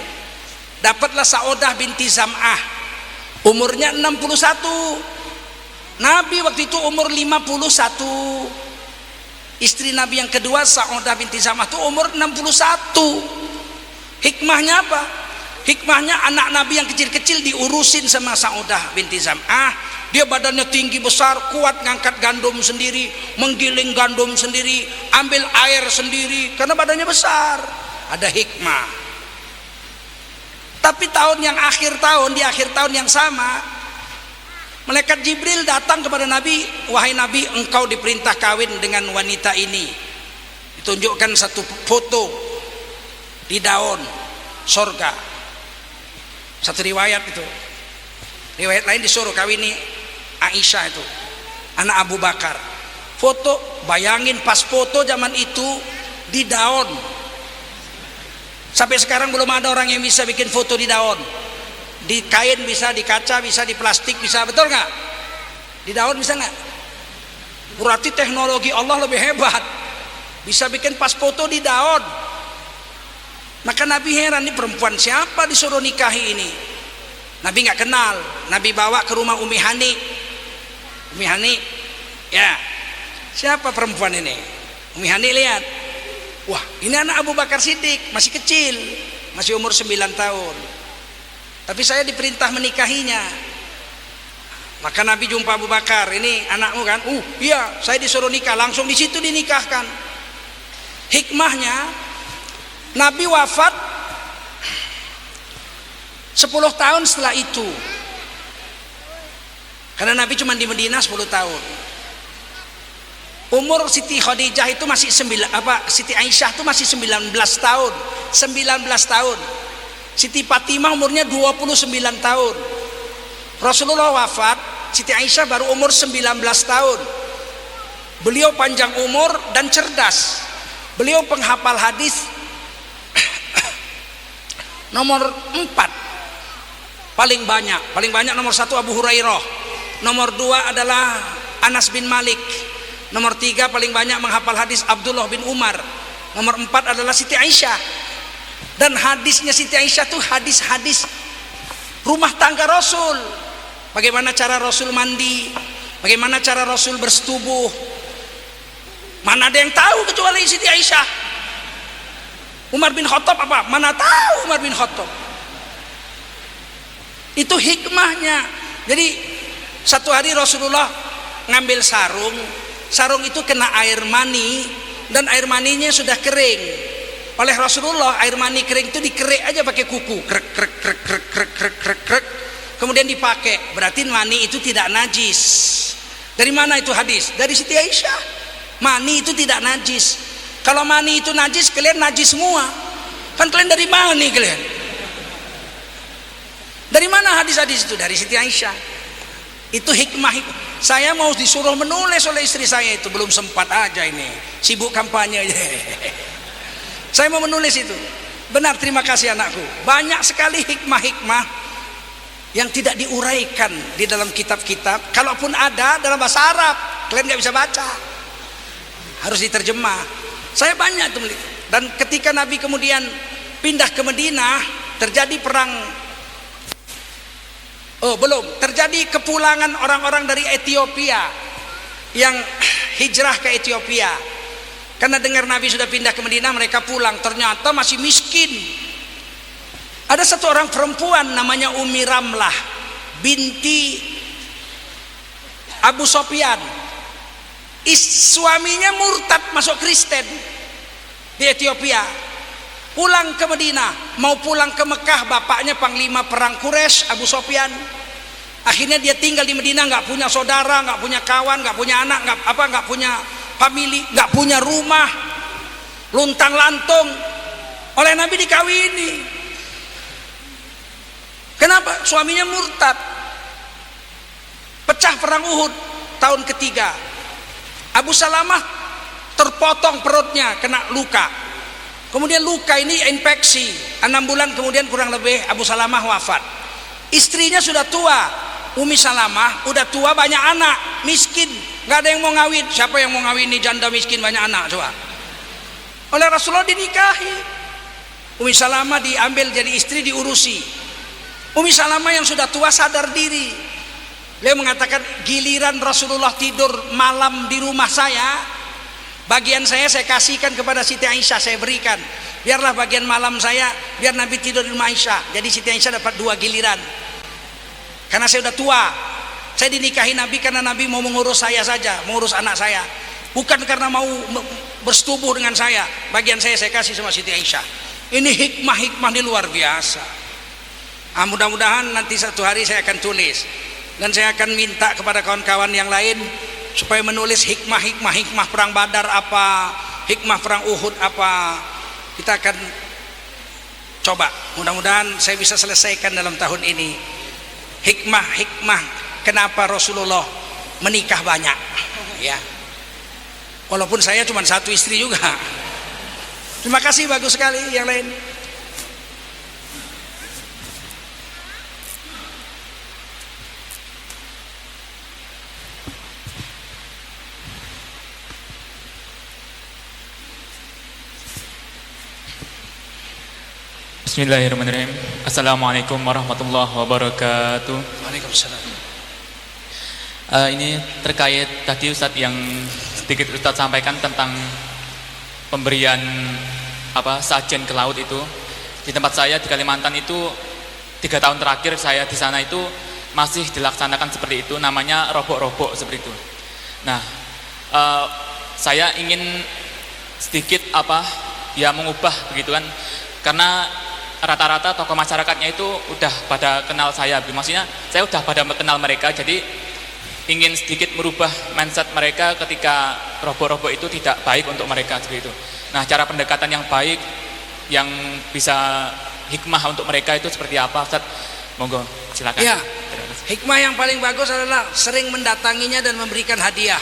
Dapatlah Saudah binti Zam'ah, umurnya 61. Nabi waktu itu umur 51. Istri Nabi yang kedua Sa'udah binti Zam'ah itu umur 61. Hikmahnya apa? Hikmahnya anak Nabi yang kecil-kecil diurusin sama Sa'udah binti Zam'ah. Dia badannya tinggi besar, kuat ngangkat gandum sendiri, menggiling gandum sendiri, ambil air sendiri karena badannya besar. Ada hikmah. Tapi di akhir tahun yang sama, malaikat Jibril datang kepada Nabi, wahai Nabi, engkau diperintah kawin dengan wanita ini. Ditunjukkan satu foto di daun sorga. Satu riwayat itu. Riwayat lain disuruh kawini Aisyah itu, anak Abu Bakar. Foto, bayangin pas foto zaman itu di daun. Sampai sekarang belum ada orang yang bisa bikin foto di daun. Di kain bisa, di kaca bisa, di plastik bisa, betul nggak? Di daun bisa nggak? Berarti teknologi Allah lebih hebat, bisa bikin pas foto di daun. Maka Nabi heran, ini perempuan siapa disuruh nikahi ini? Nabi nggak kenal. Nabi bawa ke rumah Umi Hani. Umi Hani, ya, siapa perempuan ini? Umi Hani lihat, wah, ini anak Abu Bakar Siddiq, masih kecil, masih umur 9 tahun. Tapi saya diperintah menikahinya. Maka Nabi jumpa Abu Bakar, ini anakmu kan? Iya, saya disuruh nikah, langsung di situ dinikahkan. Hikmahnya, Nabi wafat 10 tahun setelah itu. Karena Nabi cuma di Madinah 10 tahun. Umur Siti Khadijah itu masih Siti Aisyah itu masih 19 tahun. 19 tahun. Siti Fatimah umurnya 29 tahun. Rasulullah wafat, Siti Aisyah baru umur 19 tahun. Beliau panjang umur dan cerdas. Beliau penghafal hadis nomor 4 paling banyak nomor 1 Abu Hurairah, nomor 2 adalah Anas bin Malik, nomor 3 paling banyak menghafal hadis Abdullah bin Umar, nomor 4 adalah Siti Aisyah. Dan hadisnya Siti Aisyah tuh hadis-hadis rumah tangga Rasul, bagaimana cara Rasul mandi, bagaimana cara Rasul bersetubuh. Mana ada yang tahu kecuali Siti Aisyah. Umar bin Khattab apa? Mana tahu Umar bin Khattab. Itu hikmahnya. Jadi satu hari Rasulullah ngambil sarung itu kena air mani, dan air maninya sudah kering. Oleh Rasulullah air mani kering itu dikerek aja pakai kuku, krek krek krek krek krek krek krek krek, kemudian dipakai. Berarti mani itu tidak najis. Dari mana itu hadis? Dari Siti Aisyah. Mani itu tidak najis. Kalau mani itu najis, kalian najis semua. Kan kalian dari mani kalian? Dari mana hadis-hadis itu? Dari Siti Aisyah. Itu hikmah. Saya mau disuruh menulis oleh istri saya itu, belum sempat aja ini, sibuk kampanye. Saya mau menulis itu. Benar, terima kasih anakku. Banyak sekali hikmah-hikmah yang tidak diuraikan di dalam kitab-kitab. Kalaupun ada dalam bahasa Arab, kalian nggak bisa baca, harus diterjemah. Saya banyak tuh. Dan ketika Nabi kemudian pindah ke Madinah, terjadi perang. Terjadi kepulangan orang-orang dari Ethiopia yang hijrah ke Ethiopia. Karena dengar Nabi sudah pindah ke Madinah, mereka pulang, ternyata masih miskin. Ada satu orang perempuan namanya Ummi Ramlah binti Abu Sofyan. Suaminya murtad masuk Kristen di Ethiopia. Pulang ke Madinah, mau pulang ke Mekah, bapaknya panglima perang Quraisy, Abu Sofyan. Akhirnya dia tinggal di Madinah, nggak punya saudara, nggak punya kawan, nggak punya anak, nggak punya family, nggak punya rumah, luntang lantung. Oleh Nabi dikawini. Kenapa? Suaminya murtad. Pecah perang Uhud tahun ketiga. Abu Salamah terpotong perutnya, kena luka. Kemudian luka ini infeksi. 6 bulan kemudian kurang lebih Abu Salamah wafat. Istrinya sudah tua, Ummi Salamah udah tua, banyak anak, miskin, nggak ada yang mau ngawin. Siapa yang mau ngawin nih janda miskin banyak anak? Coba. Oleh Rasulullah dinikahi. Ummi Salamah diambil jadi istri, diurusi. Ummi Salamah yang sudah tua sadar diri. Beliau mengatakan giliran Rasulullah tidur malam di rumah saya, bagian saya kasihkan kepada Siti Aisyah, saya berikan. Biarlah bagian malam saya, biar Nabi tidur di rumah Aisyah. Jadi Siti Aisyah dapat 2 giliran. Karena saya udah tua. Saya dinikahi Nabi karena Nabi mau mengurus saya saja, mengurus anak saya. Bukan karena mau bersetubuh dengan saya. Bagian saya kasih sama Siti Aisyah. Ini hikmah-hikmah di luar biasa. Mudah-mudahan nanti satu hari saya akan tulis. Dan saya akan minta kepada kawan-kawan yang lain supaya menulis hikmah perang Badar apa, hikmah perang Uhud apa. Kita akan coba, mudah-mudahan saya bisa selesaikan dalam tahun ini. Hikmah kenapa Rasulullah menikah banyak, ya. Walaupun saya cuma 1 istri juga. Terima kasih, bagus sekali. Yang lain. Bismillahirrahmanirrahim. Assalamualaikum warahmatullahi wabarakatuh. Waalaikumsalam. Ini terkait tadi Ustadz yang sedikit Ustadz sampaikan tentang pemberian sajen ke laut itu. Di tempat saya di Kalimantan itu 3 tahun terakhir saya di sana itu masih dilaksanakan seperti itu, namanya robok-robok seperti itu. Nah, saya ingin sedikit mengubah begitu kan, karena rata-rata tokoh masyarakatnya itu udah pada kenal saya, maksudnya saya udah pada kenal mereka, jadi ingin sedikit merubah mindset mereka ketika robot-robot itu tidak baik untuk mereka seperti itu. Nah, cara pendekatan yang baik yang bisa hikmah untuk mereka itu seperti apa, Ustaz? Monggo silakan. Ya, hikmah yang paling bagus adalah sering mendatanginya dan memberikan hadiah.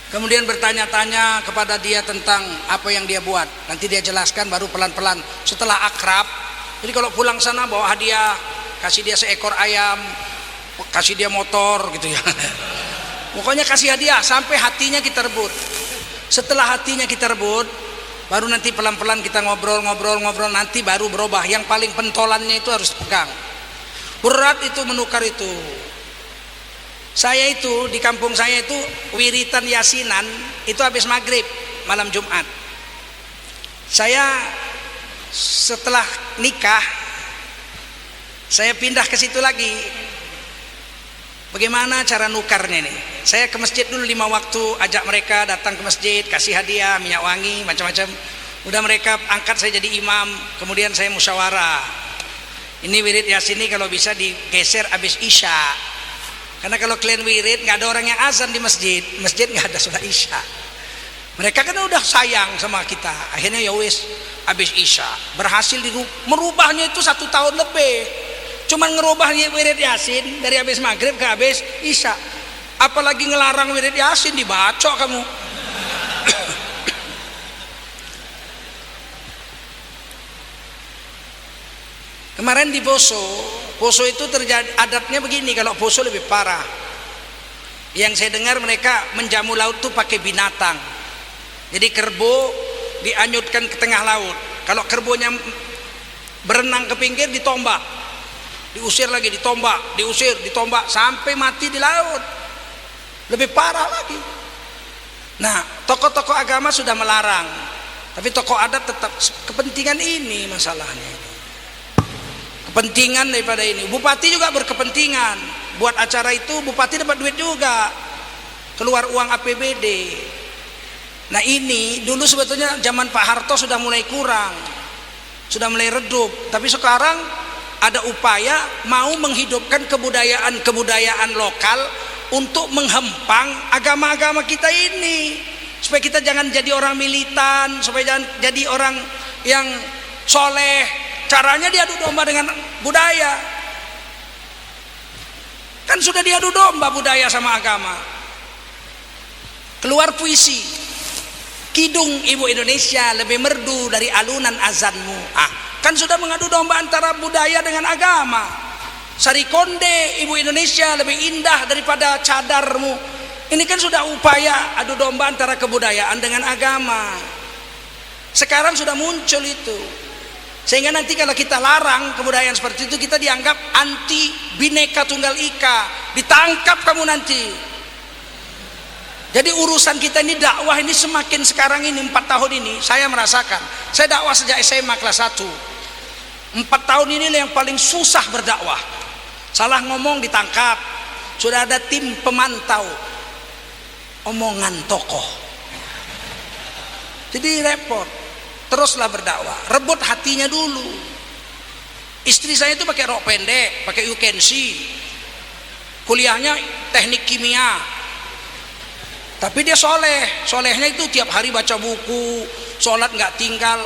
Kemudian bertanya-tanya kepada dia tentang apa yang dia buat. Nanti dia jelaskan, baru pelan-pelan setelah akrab. Jadi kalau pulang sana bawa hadiah, kasih dia seekor ayam, kasih dia motor gitu ya. Pokoknya kasih hadiah sampai hatinya kita rebut. Setelah hatinya kita rebut, baru nanti pelan-pelan kita ngobrol, nanti baru berubah. Yang paling pentolannya itu harus pegang. Berat itu menukar itu. Saya itu di kampung saya itu wiritan yasinan itu habis maghrib malam Jumat. Saya setelah nikah saya pindah ke situ lagi. Bagaimana cara nukarnya nih? Saya ke masjid dulu 5 waktu, ajak mereka datang ke masjid, kasih hadiah, minyak wangi, macam-macam. Udah mereka angkat saya jadi imam, kemudian saya musyawarah. Ini wirid yasin ini kalau bisa digeser habis isya. Karena kalau kalian wirid nggak ada orang yang azan di masjid nggak ada sholat isya. Mereka kan udah sayang sama kita. Akhirnya ya wis habis isya berhasil merubahnya itu 1 tahun lebih. Cuman ngerubah wirid yasin dari habis maghrib ke habis isya. Apalagi ngelarang wirid yasin dibacok kamu. Kemarin di Poso itu terjadi adatnya begini, kalau Poso lebih parah. Yang saya dengar mereka menjamu laut tuh pakai binatang. Jadi kerbau dianyutkan ke tengah laut. Kalau kerbaunya berenang ke pinggir ditombak. Diusir lagi, ditombak, diusir, ditombak sampai mati di laut. Lebih parah lagi. Nah, tokoh-tokoh agama sudah melarang. Tapi tokoh adat tetap kepentingan ini masalahnya. Kepentingan daripada ini. Bupati juga berkepentingan. Buat acara itu bupati dapat duit juga. Keluar uang APBD. Nah ini dulu sebetulnya zaman Pak Harto sudah mulai kurang. Sudah mulai redup. Tapi sekarang ada upaya mau menghidupkan kebudayaan lokal untuk menghempang agama-agama kita ini. Supaya kita jangan jadi orang militan, supaya jangan jadi orang yang soleh. Caranya diadu domba dengan budaya. Kan sudah diadu domba budaya sama agama. Keluar puisi. Kidung Ibu Indonesia lebih merdu dari alunan azanmu. Kan sudah mengadu domba antara budaya dengan agama. Sari konde Ibu Indonesia lebih indah daripada cadarmu. Ini kan sudah upaya adu domba antara kebudayaan dengan agama. Sekarang sudah muncul itu. Sehingga nanti kalau kita larang kebudayaan seperti itu, kita dianggap anti Bhinneka Tunggal Ika, ditangkap kamu nanti. Jadi urusan kita ini dakwah ini semakin sekarang ini 4 tahun ini saya merasakan. Saya dakwah sejak SMA kelas 1. 4 tahun ini yang paling susah berdakwah. Salah ngomong ditangkap. Sudah ada tim pemantau omongan tokoh. Jadi repot. Teruslah berdakwah, rebut hatinya dulu. Istri saya itu pakai rok pendek, pakai UKNC, kuliahnya teknik kimia, tapi dia solehnya itu tiap hari baca buku, sholat nggak tinggal.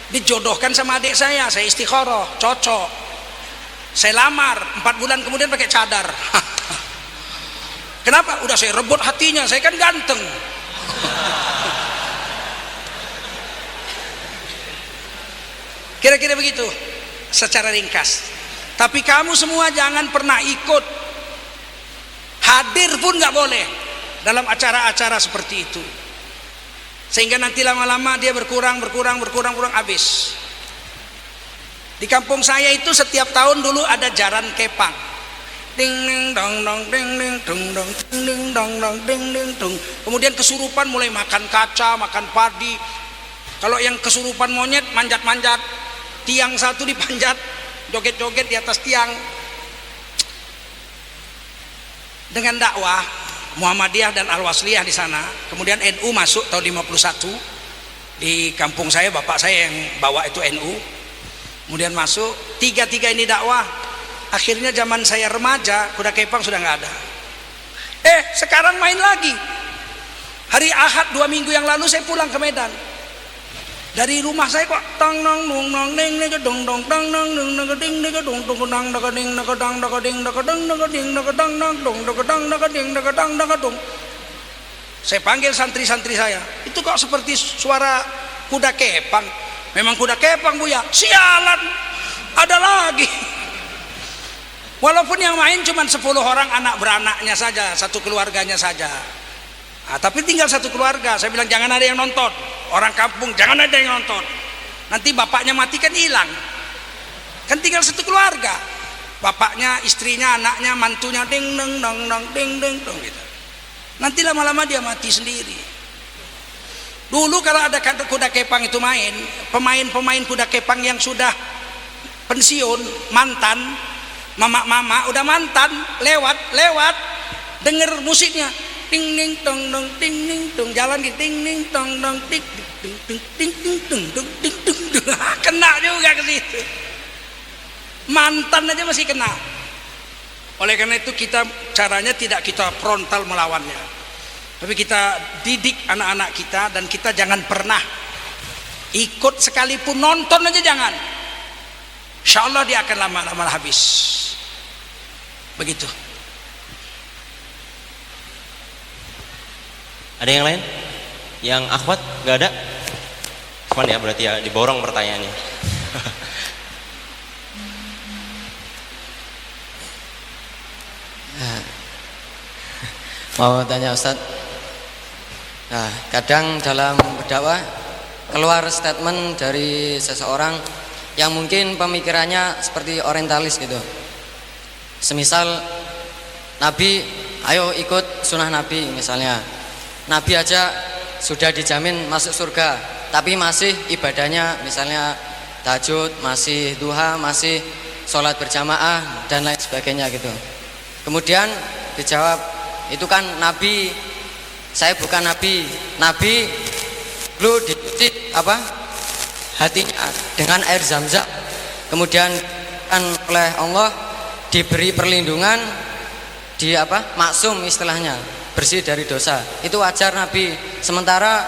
Dijodohkan sama adik saya istikharah, cocok. Saya lamar, 4 bulan kemudian pakai cadar. Kenapa? Udah saya rebut hatinya, saya kan ganteng. Kira-kira begitu secara ringkas. Tapi kamu semua jangan pernah ikut, hadir pun nggak boleh dalam acara-acara seperti itu, sehingga nanti lama-lama dia berkurang habis. Di kampung saya itu setiap tahun dulu ada jaran kepang, ding ding dong dong ding ding dong dong ding ding dong dong ding ding dong. Kemudian kesurupan mulai makan kaca, makan padi. Kalau yang kesurupan monyet manjat-manjat tiang satu, dipanjat, joget-joget di atas tiang. Dengan dakwah Muhammadiyah dan Al-Wasliyah di sana, kemudian NU masuk tahun 51 di kampung saya, bapak saya yang bawa itu NU. Kemudian masuk, tiga ini dakwah. Akhirnya zaman saya remaja, kuda kepang sudah nggak ada. Sekarang main lagi. Hari Ahad 2 minggu yang lalu saya pulang ke Medan. Dari rumah saya kok tang nong nong nong ding ding dong dong tang nong nong nong ding ding dong dong dong dong ding dong dong dong ding dong dong ding dong dong dong dong ding dong dong dong. Saya panggil santri-santri saya, itu kok seperti suara kuda kepang. Memang kuda kepang, Buya. Sialan, ada lagi. Walaupun yang main cuma 10 orang anak beranaknya saja, satu keluarganya saja. Tapi tinggal satu keluarga. Saya bilang jangan ada yang nonton. Orang kampung jangan ada yang nonton. Nanti bapaknya mati kan hilang. Kan tinggal satu keluarga. Bapaknya, istrinya, anaknya, mantunya, ding dong dong dong ding ding dong gitu. Nanti lama-lama dia mati sendiri. Dulu kalau ada kuda kepang itu main, pemain-pemain kuda kepang yang sudah pensiun, mantan, mama-mama udah mantan, lewat denger musiknya. Ding ding dong dong ding ding dong, jalan di ding ding dong dong ding ding ding ding ding ding ding ding ding. Kena juga ke situ. Mantan aja masih kena. Oleh karena itu caranya tidak kita frontal melawannya, tapi kita didik anak-anak kita, dan kita jangan pernah ikut sekalipun nonton aja jangan. Insya Allah dia akan lama-lama habis. Begitu. Ada yang lain? Yang akhwat? Gak ada? Cuman ya berarti ya diborong pertanyaannya. Mau tanya Ustadz. Nah, kadang dalam berdakwah keluar statement dari seseorang yang mungkin pemikirannya seperti orientalis gitu. Semisal Nabi, ayo ikut sunnah Nabi misalnya. Nabi aja sudah dijamin masuk surga, tapi masih ibadahnya misalnya tahajud, masih duha, masih sholat berjamaah dan lain sebagainya gitu. Kemudian dijawab, itu kan Nabi, saya bukan Nabi. Nabi lu dicuci hatinya dengan air Zam-Zam, kemudian kan oleh Allah diberi perlindungan, di maksum istilahnya, bersih dari dosa. Itu wajar Nabi. Sementara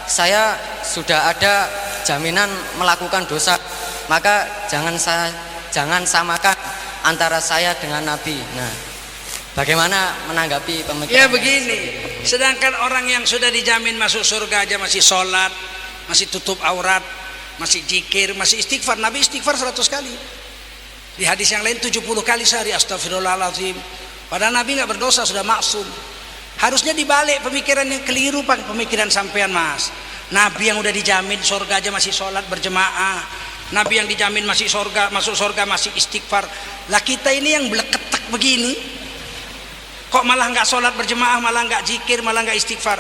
saya sudah ada jaminan melakukan dosa, maka jangan samakan antara saya dengan Nabi. Nah, bagaimana menanggapi pemikiran? Ya begini, sedangkan orang yang sudah dijamin masuk surga aja masih sholat, masih tutup aurat, masih zikir, masih istighfar. Nabi istighfar 100 kali. Di hadis yang lain 70 kali sehari astagfirullahaladzim. Padahal Nabi nggak berdosa, sudah maksum. Harusnya dibalik pemikiran yang keliru, pemikiran sampean Mas. Nabi yang udah dijamin surga aja masih sholat berjemaah, Nabi yang dijamin masuk surga masih istighfar. Lah kita ini yang beleketek begini, kok malah nggak sholat berjemaah, malah nggak zikir, malah nggak istighfar.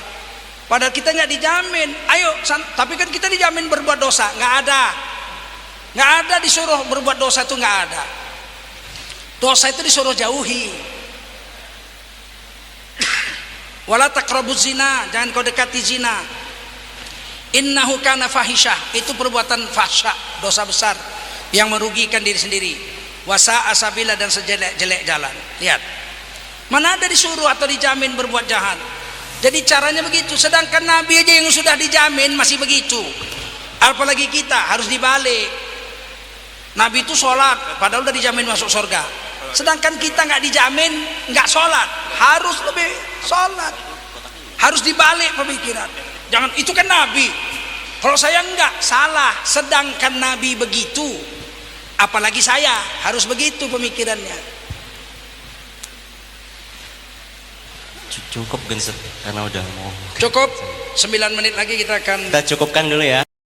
Padahal kita nggak dijamin. Ayo, tapi kan kita dijamin berbuat dosa, nggak ada disuruh berbuat dosa, itu nggak ada. Dosa itu disuruh jauhi. Wala taqrabuz zina, jangan kau dekati zina. Innahu kana fahisyah, itu perbuatan fahsya, dosa besar yang merugikan diri sendiri. Wasa asabila, dan sejelek-jelek jalan. Lihat, mana ada disuruh atau dijamin berbuat jahat. Jadi caranya begitu. Sedangkan Nabi aja yang sudah dijamin masih begitu, apalagi kita harus dibalik. Nabi itu sholat padahal udah dijamin masuk surga, sedangkan kita nggak dijamin, nggak sholat, harus lebih sholat. Harus dibalik pemikiran. Jangan, itu kan Nabi, kalau saya enggak, salah. Sedangkan Nabi begitu, apalagi saya harus begitu pemikirannya. Cukup kan Ustaz, karena udah mau Cukup 9 menit lagi kita akan kita cukupkan dulu ya.